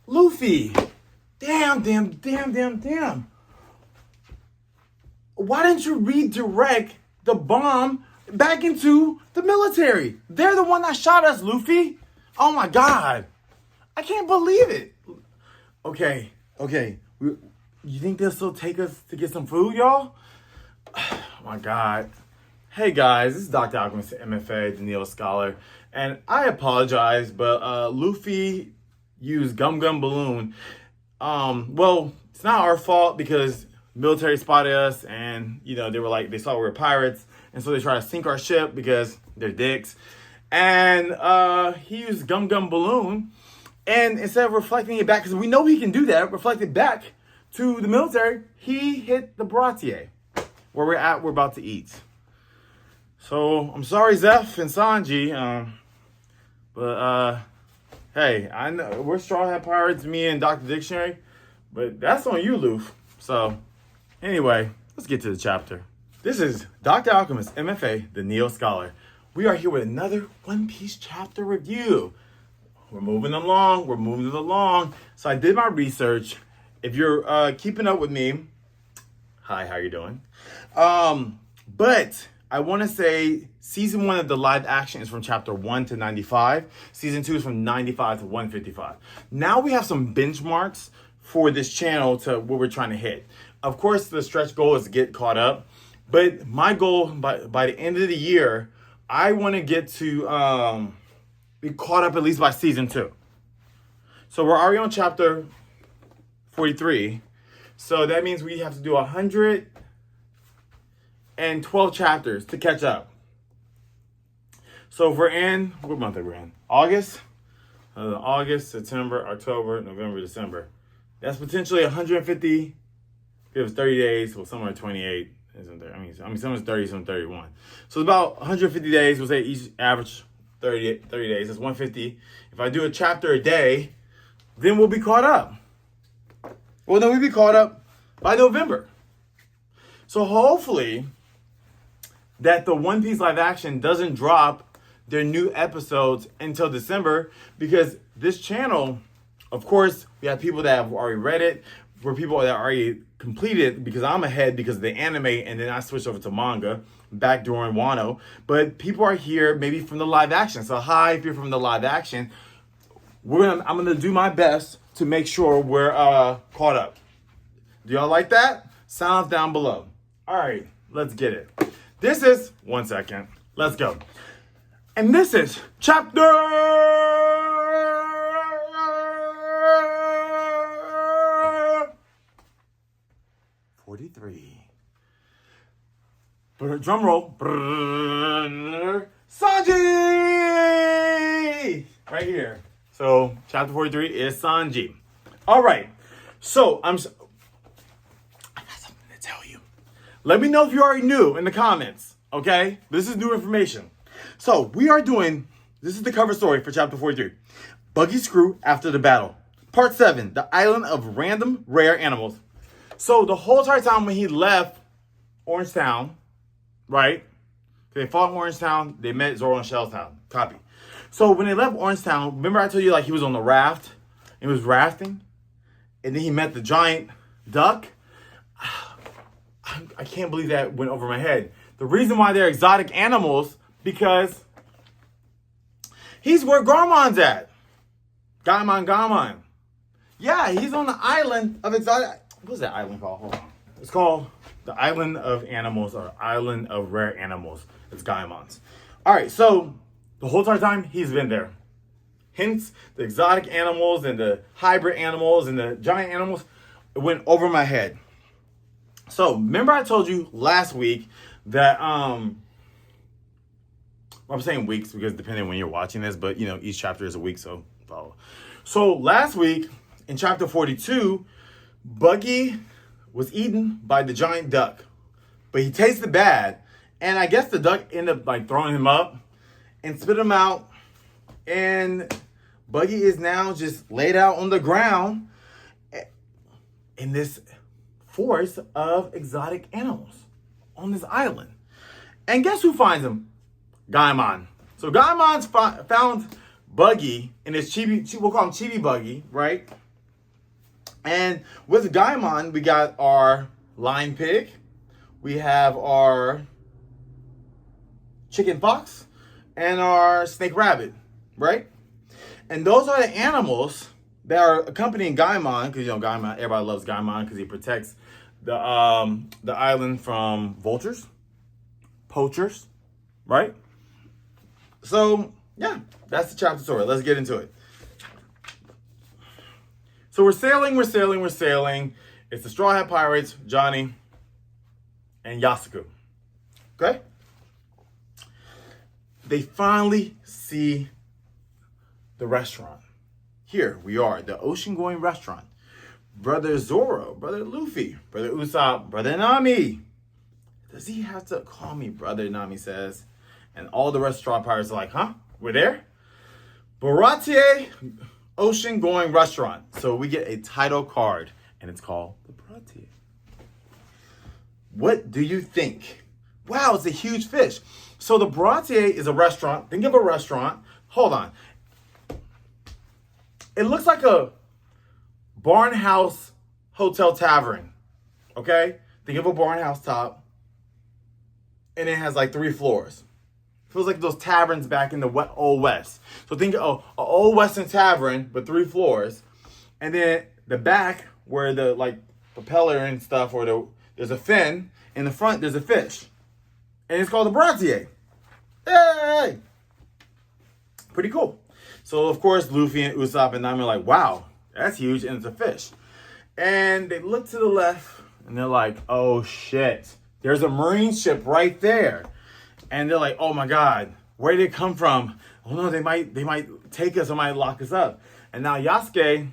Luffy. Damn. Why didn't you redirect the bomb back into the military? They're the one that shot us, Luffy. Oh my God. I can't believe it. Okay. You think they'll still take us to get some food, y'all? Oh my God. Hey guys, this is Dr. Alchemist, M.F.A, the Neo Scholar. And I apologize, but Luffy used Gum Gum Balloon. Well, it's not our fault because military spotted us and, they saw we were pirates. And so they tried to sink our ship because they're dicks. And he used Gum Gum Balloon. And instead of reflecting it back, because we know he can do that, reflect it back to the military, he hit the Baratie. Where we're about to eat. So, I'm sorry, Zeff and Sanji. But hey, I know we're Straw Hat Pirates, me and Dr. Dictionary. But that's on you, Luffy. So, anyway, let's get to the chapter. This is Dr. Alchemist, M.F.A, the Neo Scholar. We are here with another One Piece chapter review. We're moving along. So I did my research. If you're keeping up with me, hi, how you doing? But I want to say season 1 of the live action is from chapter 1 to 95. Season 2 is from 95 to 155. Now we have some benchmarks for this channel to what we're trying to hit. Of course, the stretch goal is to get caught up. But my goal by the end of the year, I want to get to be caught up at least by season 2. So we're already on chapter 43. So that means we have to do 112 chapters to catch up. So if we're in, what month are we in? August? August, September, October, November, December. That's potentially 150. If it was 30 days, well, somewhere 28. I mean, some is 30, some 31. So it's about 150 days. We'll say each average 30 days. That's 150. If I do a chapter a day, then we'll be caught up. Well, then we'll be caught up by November. So hopefully that the One Piece live action doesn't drop their new episodes until December, because this channel, of course, we have people that have already read it. For people that already completed, because I'm ahead because of the anime, and then I switched over to manga back during Wano. But people are here maybe from the live action. So hi, if you're from the live action, I'm gonna do my best to make sure we're caught up. Do y'all like that? Sound off down below. All right, let's get it. This is 1 second. Let's go. And this is chapter 43. Drum roll. Sanji! Right here. So, chapter 43 is Sanji. All right. So, I got something to tell you. Let me know if you already knew in the comments. Okay? This is new information. So, this is the cover story for chapter 43. Buggy's crew after the battle. Part 7. The island of random rare animals. So the whole entire time when he left Orange Town, right? They fought in Orange Town. They met Zoro in Shell Town. Copy. So when they left Orange Town, remember I told you he was on the raft? He was rafting. And then he met the giant duck. I can't believe that went over my head. The reason why they're exotic animals, because he's where Gaimon's at. Gaimon. Yeah, he's on the island of exotic... What's that island called? Hold on. It's called the Island of Animals, or Island of Rare Animals. It's Gaimon's. All right, so the whole entire time he's been there. Hence, the exotic animals and the hybrid animals and the giant animals, it went over my head. So remember I told you last week that I'm saying weeks because depending on when you're watching this, but each chapter is a week, so follow. So last week in chapter 42. Buggy was eaten by the giant duck, but he tasted bad, and I guess the duck ended up throwing him up and spit him out, and Buggy is now just laid out on the ground in this forest of exotic animals on this island. And guess who finds him? Gaimon. So Gaimon's found Buggy in his chibi, we'll call him Chibi Buggy, right? And with Gaimon, we got our lion pig. We have our chicken fox and our snake rabbit, right? And those are the animals that are accompanying Gaimon, because Gaimon, everybody loves Gaimon because he protects the island from vultures, poachers, right? So yeah, that's the chapter story. Let's get into it. So we're sailing. It's the Straw Hat Pirates, Johnny, and Yosaku. Okay? They finally see the restaurant. Here we are, the ocean-going restaurant. Brother Zoro, Brother Luffy, Brother Usopp, Brother Nami. Does he have to call me brother, Nami says. And all the restaurant pirates are like, huh? We're there? Baratie ocean-going restaurant. So we get a title card, and it's called the Baratie. What do you think? Wow, it's a huge fish. So the Baratie is a restaurant. Think of a restaurant. Hold on. It looks like a barn house hotel tavern. Okay? Think of a barn house top. And it has like 3 floors. Feels like those taverns back in the Old West. So think of an Old Western tavern with 3 floors. And then the back where the like propeller and stuff, or there's a fin. In the front, there's a fish. And it's called the Baratie. Hey! Pretty cool. So, of course, Luffy and Usopp and Nami are like, wow, that's huge, and it's a fish. And they look to the left, and they're like, oh, shit. There's a marine ship right there. And they're like, oh, my God, where did it come from? Oh, no, they might take us or might lock us up. And now Yosaku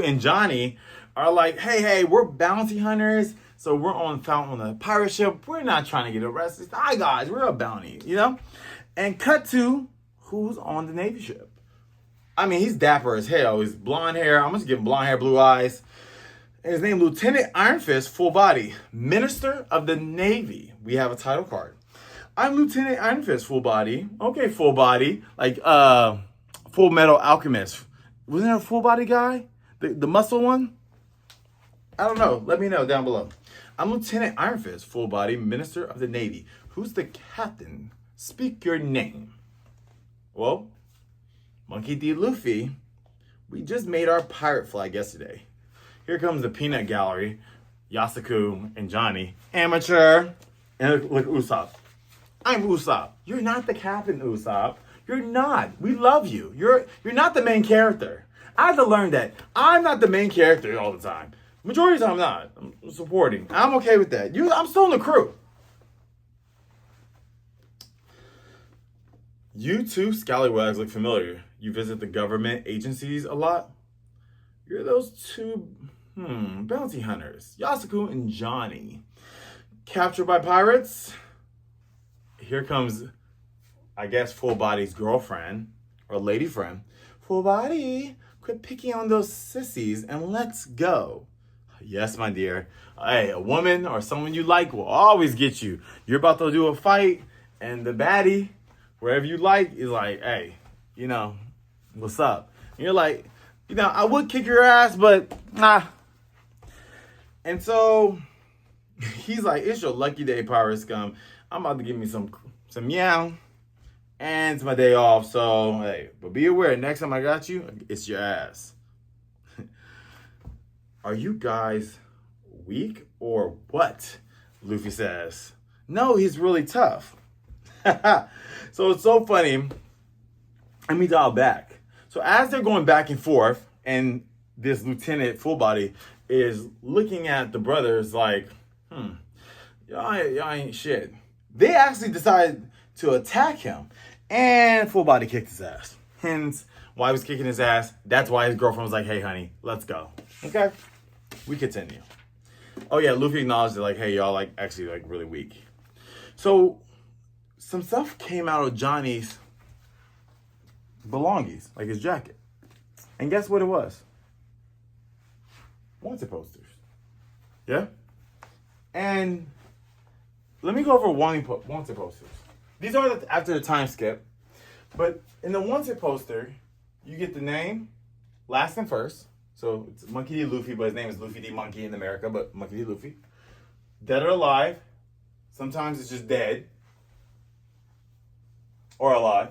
and Johnny are like, hey, we're bounty hunters. So we're on a pirate ship. We're not trying to get arrested. Hi, guys, we're a bounty, And cut to who's on the Navy ship. I mean, he's dapper as hell. He's blonde hair. I'm just giving blonde hair, blue eyes. And his name, Lieutenant Iron Fist Fullbody, Minister of the Navy. We have a title card. I'm Lieutenant Iron Fist Fullbody. Okay, Fullbody. Like Full Metal Alchemist. Wasn't there a Fullbody guy? The muscle one? I don't know. Let me know down below. I'm Lieutenant Iron Fist Fullbody, Minister of the Navy. Who's the captain? Speak your name. Well, Monkey D. Luffy, we just made our pirate flag yesterday. Here comes the peanut gallery. Yosaku and Johnny. Amateur. And look, Usopp. I'm Usopp. You're not the captain, Usopp. You're not. We love you. You're not the main character. I had to learn that. I'm not the main character all the time. Majority of the time, I'm not. I'm supporting. I'm okay with that. I'm still in the crew. You two scallywags look familiar. You visit the government agencies a lot? You're those two, bounty hunters. Yosaku and Johnny. Captured by pirates? Here comes, I guess, Fullbody's girlfriend, or lady friend. Fullbody, quit picking on those sissies and let's go. Yes, my dear. Hey, a woman or someone you like will always get you. You're about to do a fight, and the baddie, wherever you like, is like, hey, what's up? And you're like, I would kick your ass, but nah. And so he's like, it's your lucky day, pirate scum. I'm about to give me some meow, and it's my day off. So hey, but be aware, next time I got you, it's your ass. Are you guys weak or what? Luffy says. No, he's really tough. So it's so funny. Let me dial back. So as they're going back and forth, and this Lieutenant Fullbody is looking at the brothers like, y'all ain't shit. They actually decided to attack him, and Fullbody kicked his ass. Hence why he was kicking his ass. That's why his girlfriend was like, hey, honey, let's go. Okay, we continue. Oh yeah, Luffy acknowledged that, like, hey, y'all actually really weak. So some stuff came out of Johnny's belongings, like his jacket. And guess what it was? Wanted posters. Yeah? And let me go over wanted posters. These are after the time skip. But in the wanted poster, you get the name last and first. So it's Monkey D. Luffy, but his name is Luffy D. Monkey in America, but Monkey D. Luffy. Dead or alive. Sometimes it's just dead. Or alive.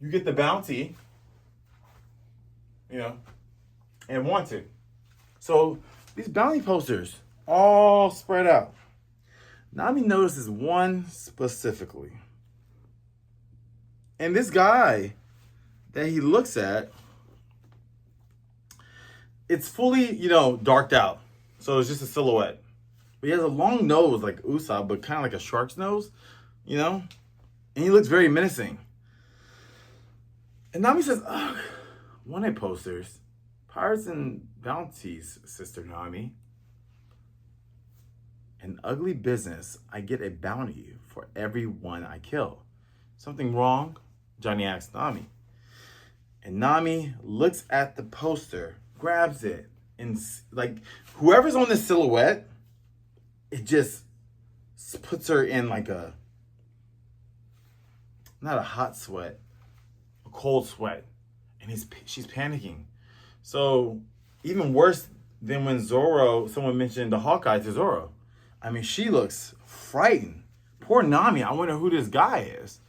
You get the bounty. You know. And wanted. So these bounty posters all spread out. Nami notices one specifically. And this guy that he looks at, it's fully, darked out. So it's just a silhouette. But he has a long nose like Usopp, but kind of like a shark's nose, And he looks very menacing. And Nami says, ugh, wanted posters. Pirates and bounties, Sister Nami. An ugly business. I get a bounty for every one I kill. Something wrong? Johnny asks Nami. And Nami looks at the poster, grabs it, and like whoever's on the silhouette, it just puts her in like not a hot sweat, a cold sweat. And she's panicking. So even worse than when someone mentioned the Hawkeye to Zoro. I mean, she looks frightened. Poor Nami. I wonder who this guy is.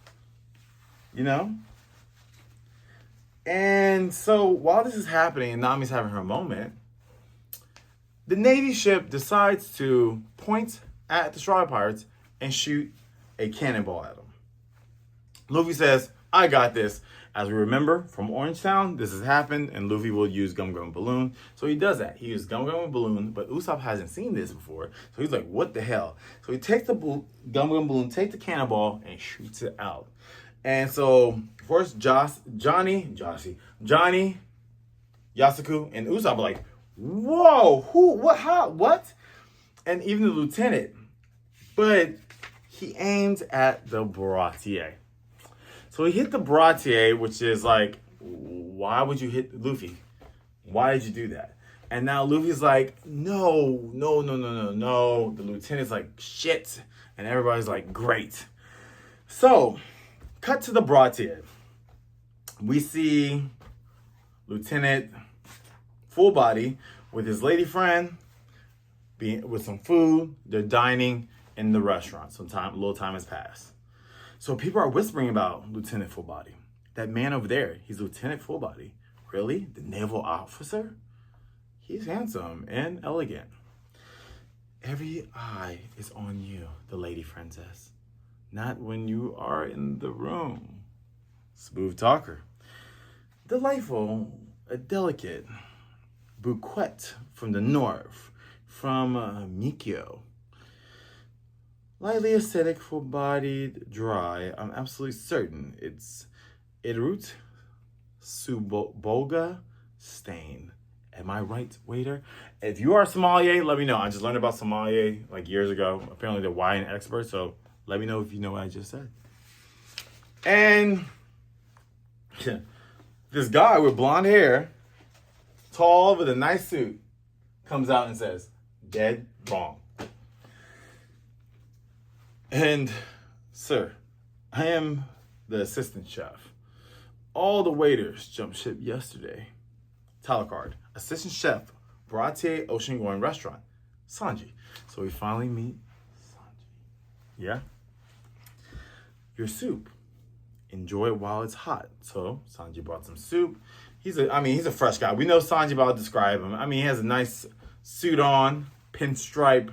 And so while this is happening and Nami's having her moment, the Navy ship decides to point at the Straw Pirates and shoot a cannonball at them. Luffy says, I got this. As we remember from Orange Town, this has happened, and Luffy will use Gum Gum Balloon. So he does that. He uses Gum Gum Balloon, but Usopp hasn't seen this before. So he's like, what the hell? So he takes the Gum Gum Balloon, takes the cannonball, and shoots it out. And so, first, Johnny, Yosaku, and Usopp are like, whoa, who, what, how, what? And even the lieutenant. But he aims at the Baratie. So he hit the Baratie, which is like, why would you hit Luffy? Why did you do that? And now Luffy's like, no. The lieutenant's like, shit. And everybody's like, great. So, cut to the Baratie. We see Lieutenant Fullbody with his lady friend, with some food. They're dining in the restaurant. A little time has passed. So people are whispering about Lieutenant Fullbody. That man over there, he's Lieutenant Fullbody. Really? The naval officer? He's handsome and elegant. Every eye is on you, the lady friend says. Not when you are in the room. Smooth talker. Delightful, a delicate bouquet from the north, from Mikio. Lightly acidic, full-bodied, dry. I'm absolutely certain it's Irut Suboga stain. Am I right, waiter? If you are a sommelier, let me know. I just learned about sommelier like years ago. Apparently they're wine experts, so let me know if you know what I just said. And this guy with blonde hair, tall with a nice suit, comes out and says, dead wrong. And, sir, I am the assistant chef. All the waiters jumped ship yesterday. Title card, assistant chef, Baratie ocean-going restaurant, Sanji. So we finally meet Sanji. Yeah? Your soup. Enjoy it while it's hot. So Sanji brought some soup. He's a fresh guy. We know Sanji, but I'll describe him. He has a nice suit on, pinstripe,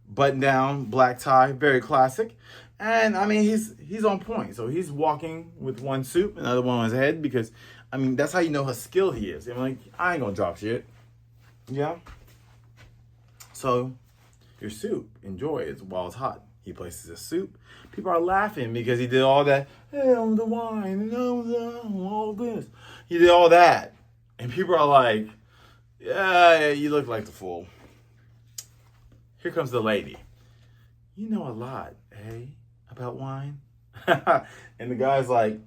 button down, black tie, very classic. And he's on point. So he's walking with one soup, another one on his head, because that's how you know how skilled he is. I ain't gonna drop shit. Yeah. So your soup, enjoy it while it's hot. He places his soup. People are laughing because he did all that. Hey, I'm the wine, and all this. He did all that. And people are like, yeah, you look like the fool. Here comes the lady. You know a lot, eh? About wine? And the guy's like,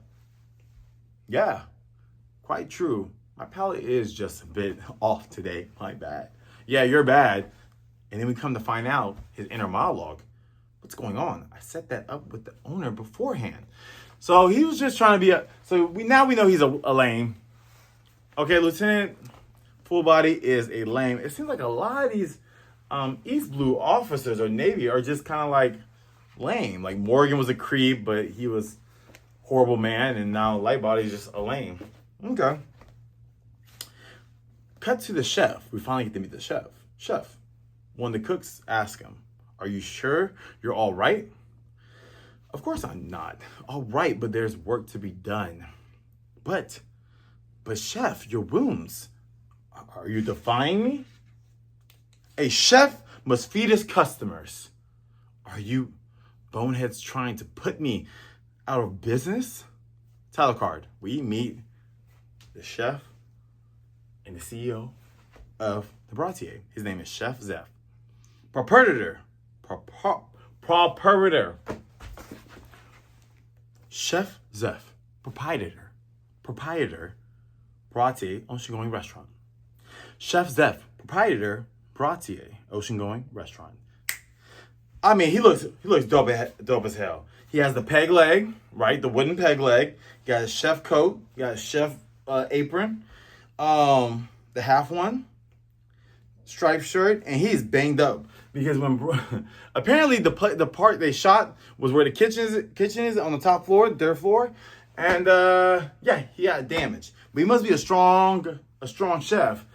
yeah, quite true. My palate is just a bit off today. My bad. Yeah, you're bad. And then we come to find out his inner monologue. What's going on? I set that up with the owner beforehand. So he was just trying to be now we know he's a lame. Okay, Lieutenant Fullbody is a lame. It seems like a lot of these East Blue officers or Navy are just kind of like lame. Like Morgan was a creep, but he was horrible man, and now Lightbody's just a lame. Okay. Cut to the chef. We finally get to meet the chef. Chef. One of the cooks ask him, "Are you sure you're all right?" Of course I'm not. All right, but there's work to be done. But chef, your wounds. Are you defying me? A chef must feed his customers. Are you boneheads trying to put me out of business? Title card. We meet the chef and the CEO of the Baratie. His name is Chef Zeff. Proprietor. Chef Zeff. Proprietor. Baratie, ocean-going restaurant. Chef Zeff. Proprietor. Baratie, ocean-going restaurant. I mean, he looks dope as hell. He has the peg leg, right? The wooden peg leg. He got his chef coat. He got his chef apron. The half one. Striped shirt. And he's banged up. Because when apparently the part they shot was where the kitchen is on the top floor, the third floor. And yeah, he got damaged. But he must be a strong chef.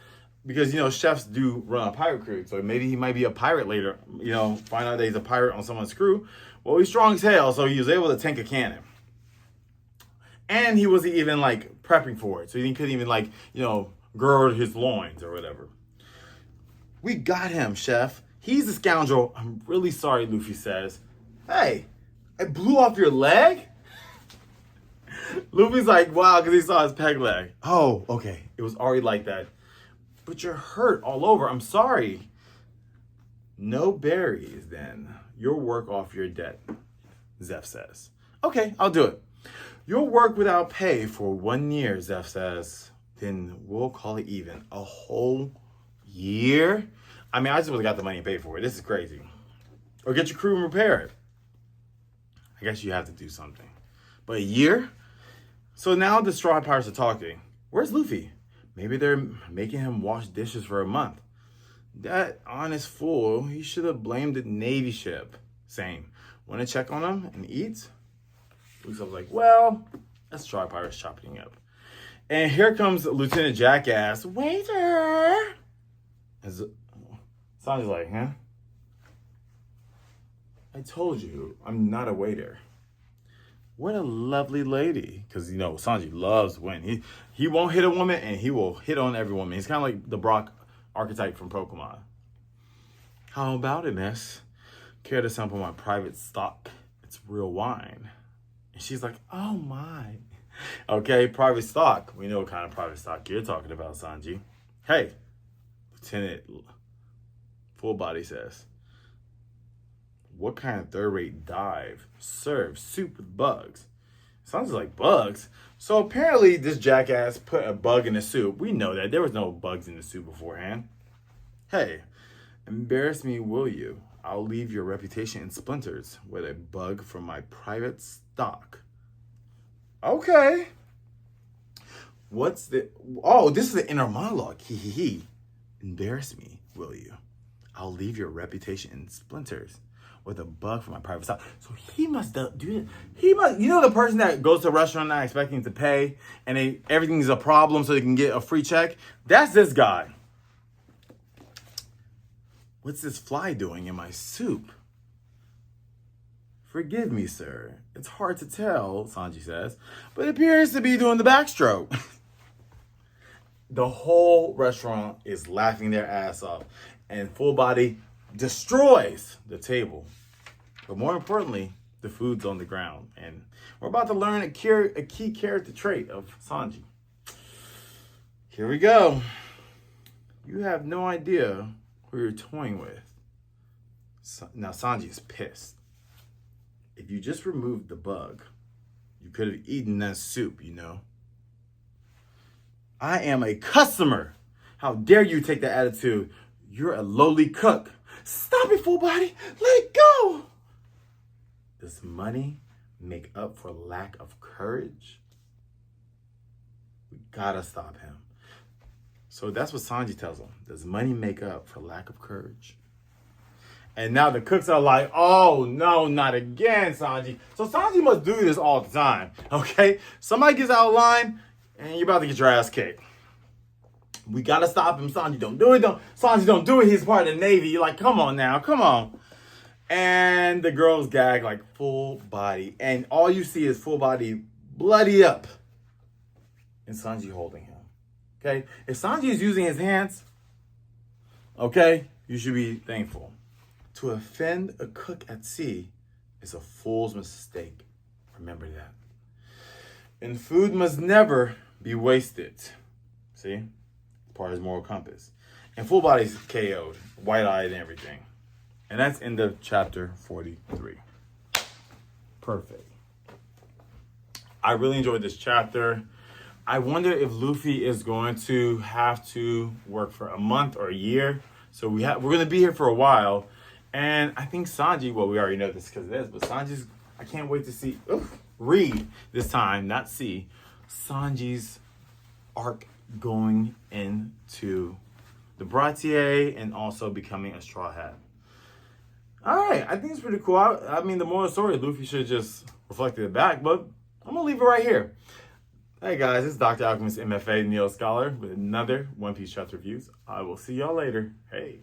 Because, chefs do run a pirate crew. So maybe he might be a pirate later. Find out that he's a pirate on someone's crew. Well, he's strong as hell, so he was able to tank a cannon. And he wasn't even, prepping for it. So he couldn't even, gird his loins or whatever. We got him, chef. He's a scoundrel. I'm really sorry, Luffy says. Hey, I blew off your leg? Luffy's like, wow, because he saw his peg leg. Oh, okay. It was already like that. But you're hurt all over. I'm sorry. No berries, then. You'll work off your debt, Zeff says. Okay, I'll do it. You'll work without pay for 1 year, Zeff says. Then we'll call it even. A whole year? I mean, I just would have got the money and paid for it. This is crazy. Or get your crew and repair it. I guess you have to do something. But a year? So now the Straw Pirates are talking. Where's Luffy? Maybe they're making him wash dishes for a month. That honest fool, he should have blamed the Navy ship. Same. Want to check on him and eat? Luke's like, well, that's Straw Pirates chopping up. And here comes Lieutenant Jackass. Waiter! Sanji's like, huh? I told you, I'm not a waiter. What a lovely lady. Because, Sanji loves women. He won't hit a woman, and he will hit on every woman. He's kind of like the Brock archetype from Pokemon. How about it, miss? Care to sample my private stock? It's real wine. And she's like, oh my. Okay, private stock. We know what kind of private stock you're talking about, Sanji. Hey, Lieutenant Fullbody says, what kind of third-rate dive serves soup with bugs? Sounds like bugs. So apparently this jackass put a bug in the soup. We know that. There was no bugs in the soup beforehand. Hey, embarrass me, will you? I'll leave your reputation in splinters with a bug from my private stock. Okay. Oh, this is the inner monologue. He. Embarrass me, will you? I'll leave your reputation in splinters with a bug from my private stock. So he must do it. The person that goes to a restaurant not expecting to pay and everything's a problem so they can get a free check? That's this guy. What's this fly doing in my soup? Forgive me, sir. It's hard to tell, Sanji says, but it appears to be doing the backstroke. The whole restaurant is laughing their ass off, and Fullbody destroys the table. But more importantly, the food's on the ground. And we're about to learn a key character trait of Sanji. Here we go. You have no idea who you're toying with. Now Sanji is pissed. If you just removed the bug, you could have eaten that soup, I am a customer. How dare you take that attitude? You're a lowly cook. Stop it, Fullbody. Let it go. Does money make up for lack of courage? We gotta stop him. So that's what Sanji tells him. Does money make up for lack of courage? And now the cooks are like, oh no, not again, Sanji. So Sanji must do this all the time, okay? Somebody gets out of line, and you're about to get your ass kicked. We gotta stop him. Sanji, don't do it. Sanji, don't do it. He's part of the Navy. You're like, come on now, come on. And the girls gag like full body. And all you see is Fullbody bloody up. And Sanji holding him. Okay? If Sanji is using his hands, okay, you should be thankful. To offend a cook at sea is a fool's mistake. Remember that. And food must never be wasted. See? Part of his moral compass. And Fullbody's KO'd, white-eyed and everything. And that's end of chapter 43. Perfect. I really enjoyed this chapter. I wonder if Luffy is going to have to work for a month or a year. So we're going to be here for a while. And I think Sanji, well, we already know this because of this, but Sanji's, I can't wait to read this time, not see, Sanji's arc going into the Baratie and also becoming a Straw Hat. All right, I think it's pretty cool. I mean, the moral of the story, Luffy should have just reflected it back, but I'm going to leave it right here. Hey guys, it's Dr. Alchemist M.F.A. Neo Scholar with another One Piece chapter reviews. I will see y'all later. Hey.